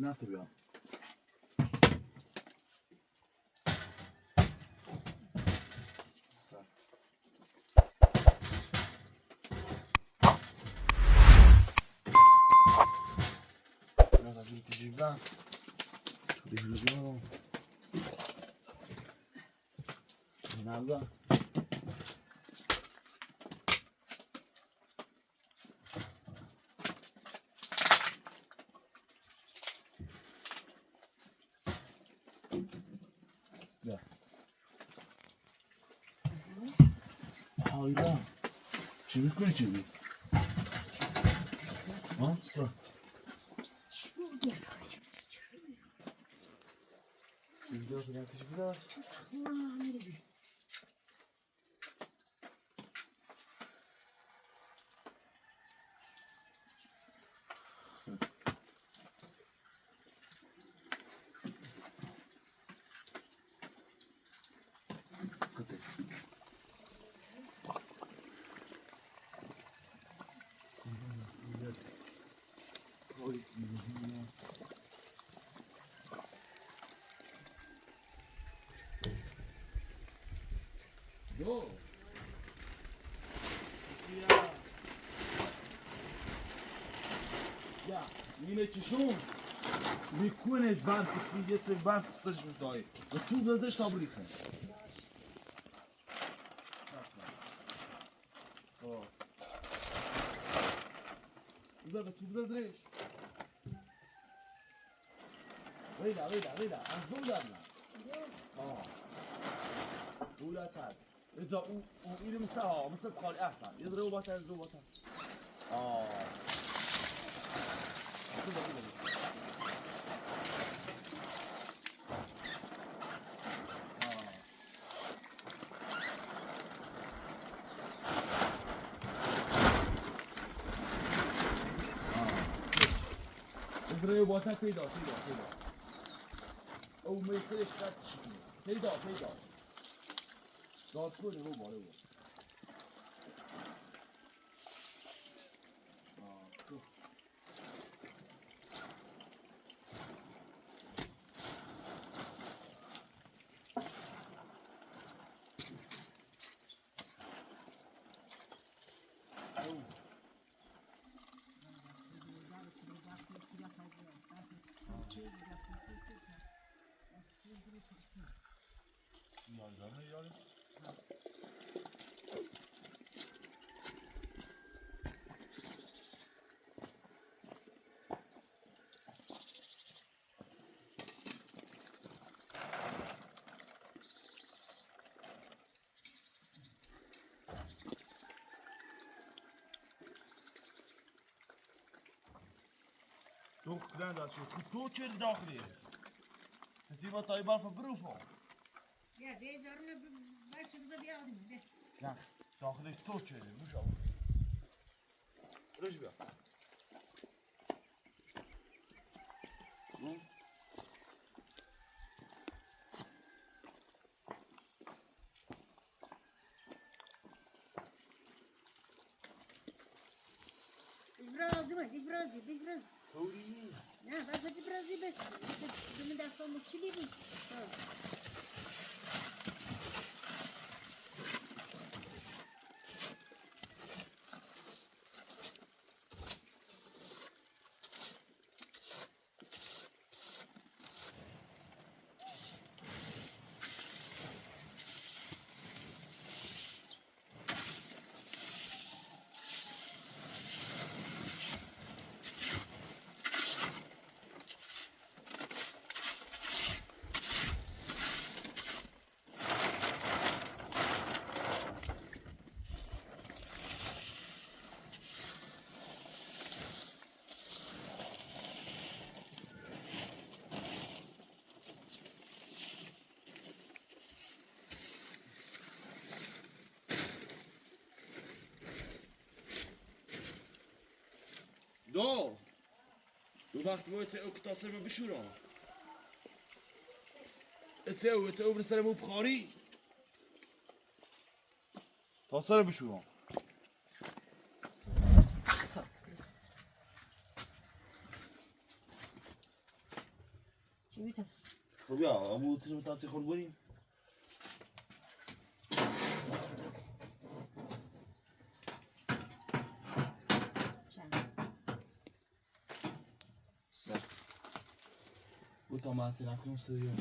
نفته بیام جیبم بیرون نبودم بیا آیلا چی میکنی چی بی؟ ها؟ سپا چی بیدار کنی چی بیدار؟ دو یا نیمه چشون میکنش برف سیگه چه برف سرش میدای و تو دادش تا بریسن بذار تو بدرش ویدا از دو درنا ولا تعال اذا وإلى مساها مثل قال احسن يضربوا بطل يضربوا بطل يضربوا بطل تيدا او ما يصيرش قد تيدا دار كله هو باله Toch gedaan dat je goed toertje de dag weer. En zie wat je bal van beroep van. Ja, deze zijn bij ze bij jou. Ja, dan is toertje, moet zo. Rustig. İbraz. Sorry. Ya, ben de İbraz gibi. Demin de son mutlu gibi. دو وقت باید او کتاسه رو بشورم اتساو برسر مو بخاری تاسه رو بشورم Ja, dan moeten ze met dat zich gewoon doen. Moet dan maar zijn afkomst doen.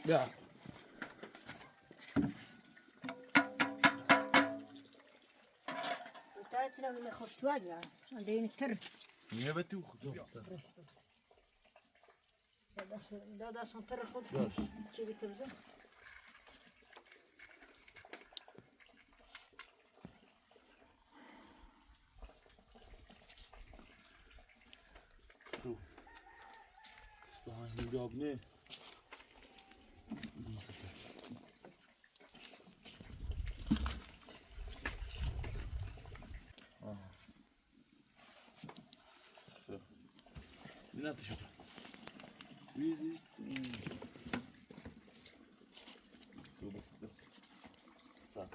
Ja. Daar is nou weer gestuurd, ja. Aan de ene ter. Nie bij toe. Dat is zo'n ter goed. Ja. Zie je het zo? Staan hier op nee. Net is op. Wie is het? Zo.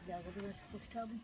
Ja, wat is het hebben?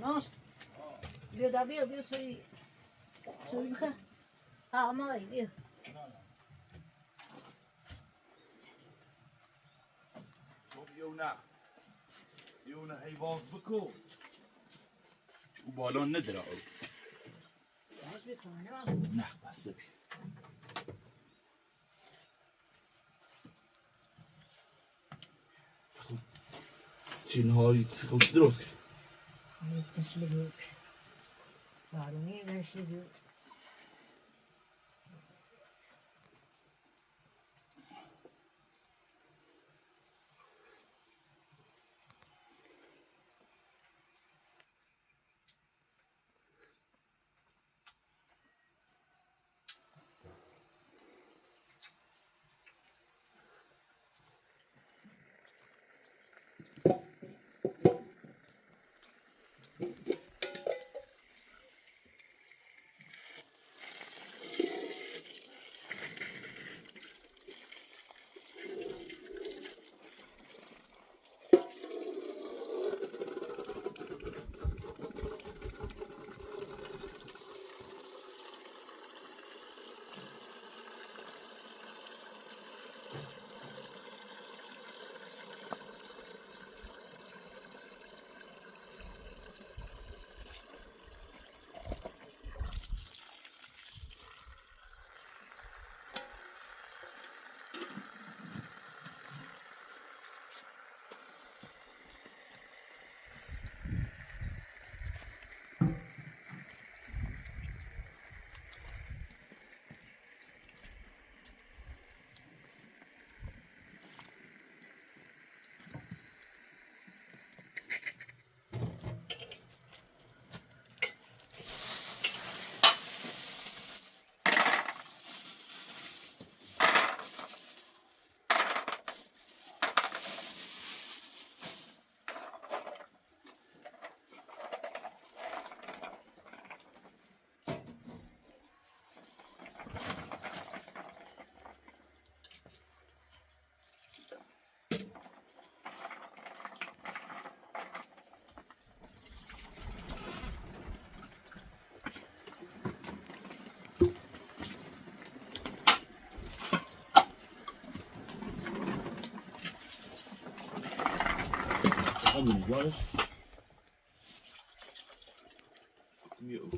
ناس بیا دا بیا سوی بخه آمای بیا خب یونه حیواز بکن او بالا نداره او باش بکنه نه بسته بی خب چینهایی خب چی درست کشید Yetişli Varuni yaşlı همین باش میو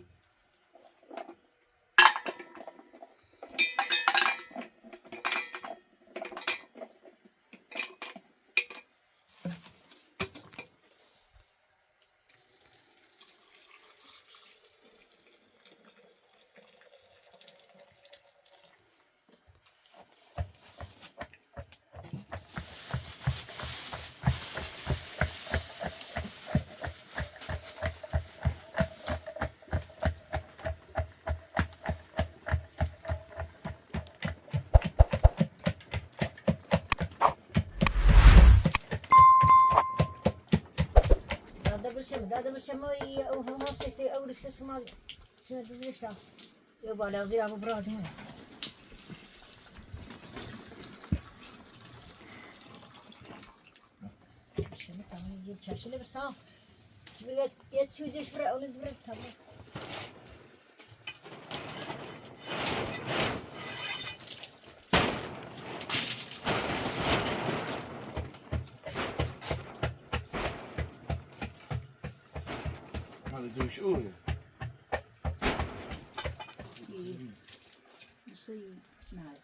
داده بشم او هم سه او رسس ما شو تزرشتا يا بالا زي ابو براد هنا شنو كمان يجيب شاشله بس ها بيت يسوي ديش برا اولد برا تمام هذا زوج أولى يصير نعم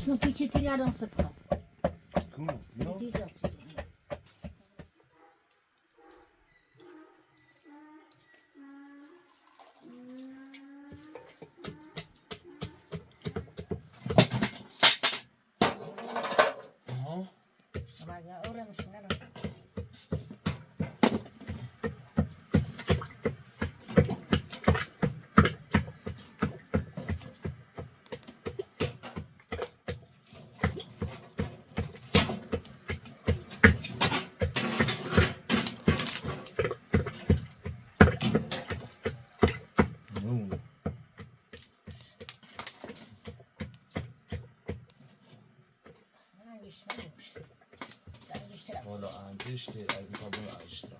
شنو كي تلعب نصبها geçmiyormuş. Ben geçtirelim. Valla andiş değil, ay kabul andiş değil.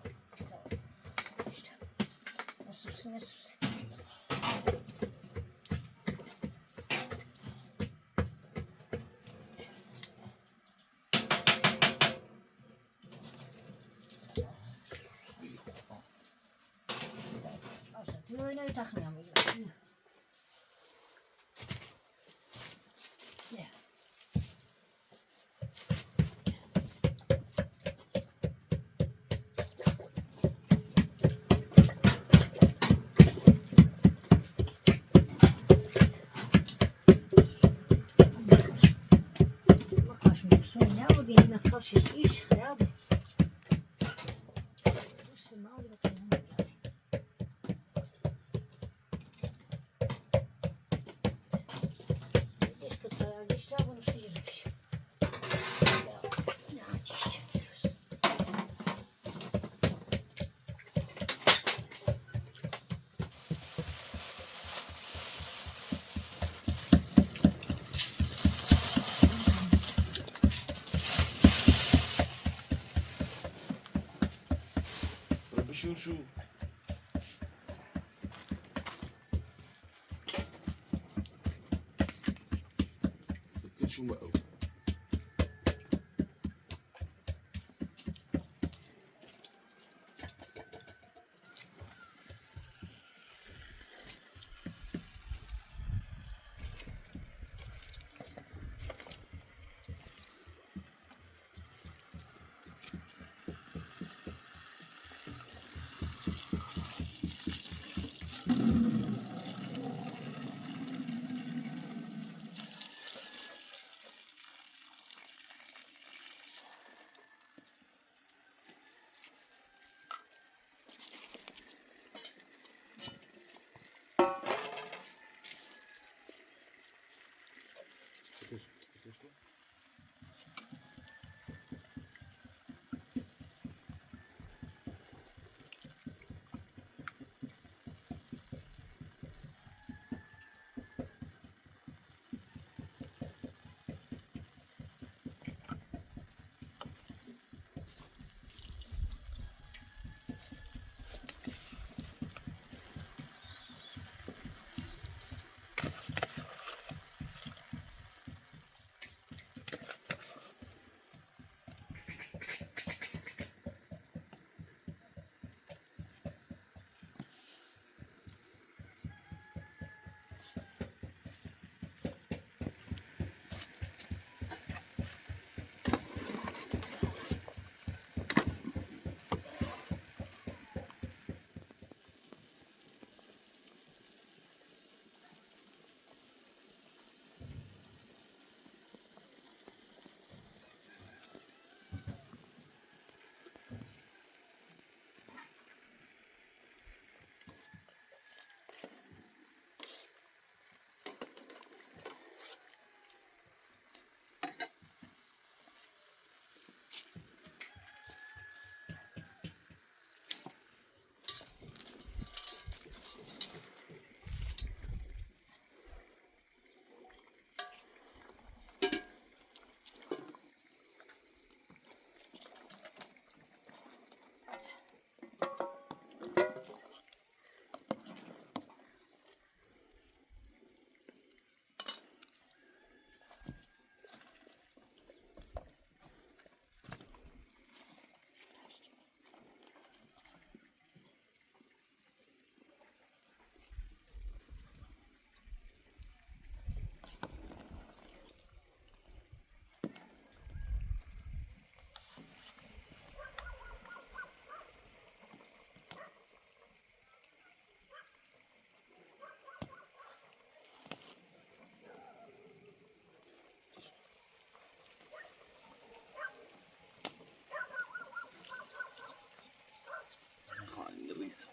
İşte. Nasılsın, nasılsın? Aşağı öyle takmayalım. Ne? Kaçmıyorsun ya, o benimle kaçır iş ya bu. İşte ne oluyor? İşte kaya işte bunu sıyırmış. Ya ne acı işte diyoruz. Пропиши şu. Bitti şu mu? Lisa.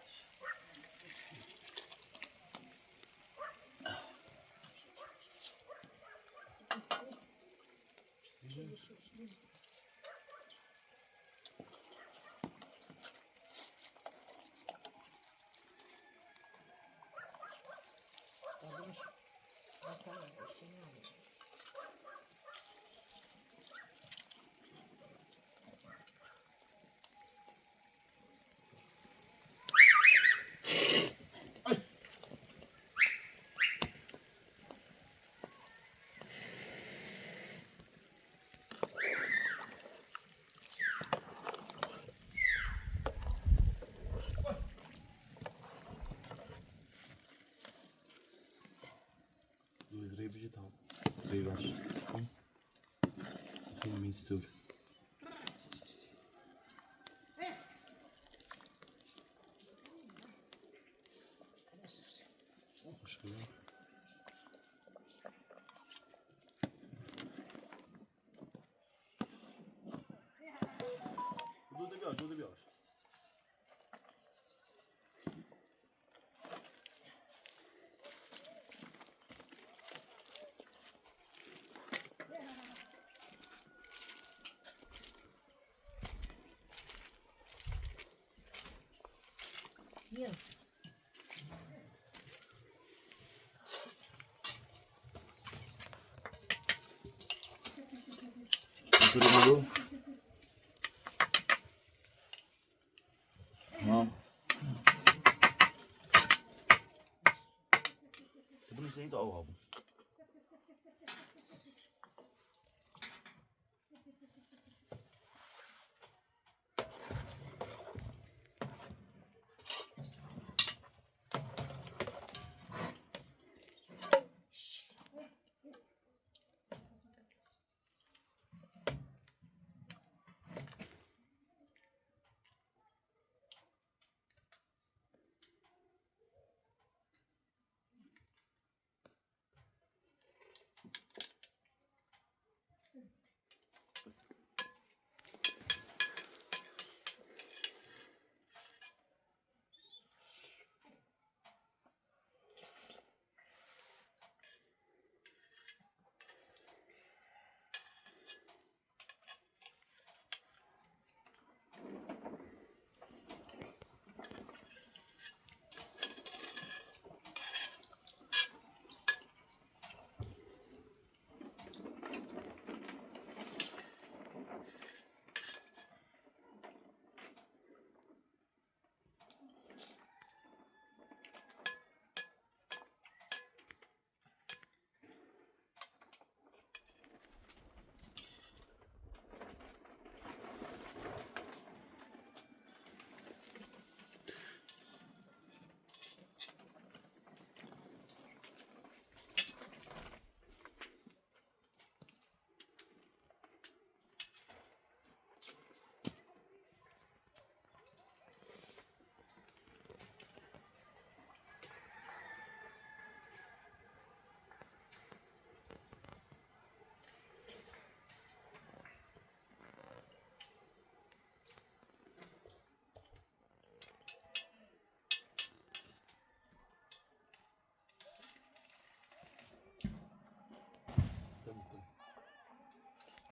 digital. Zıyvaş. Sıkın. Sıkın mistur. Aşkım. Burada bir ağaç. Yok. Yukarı. Tamam. Bunu seni de al abi.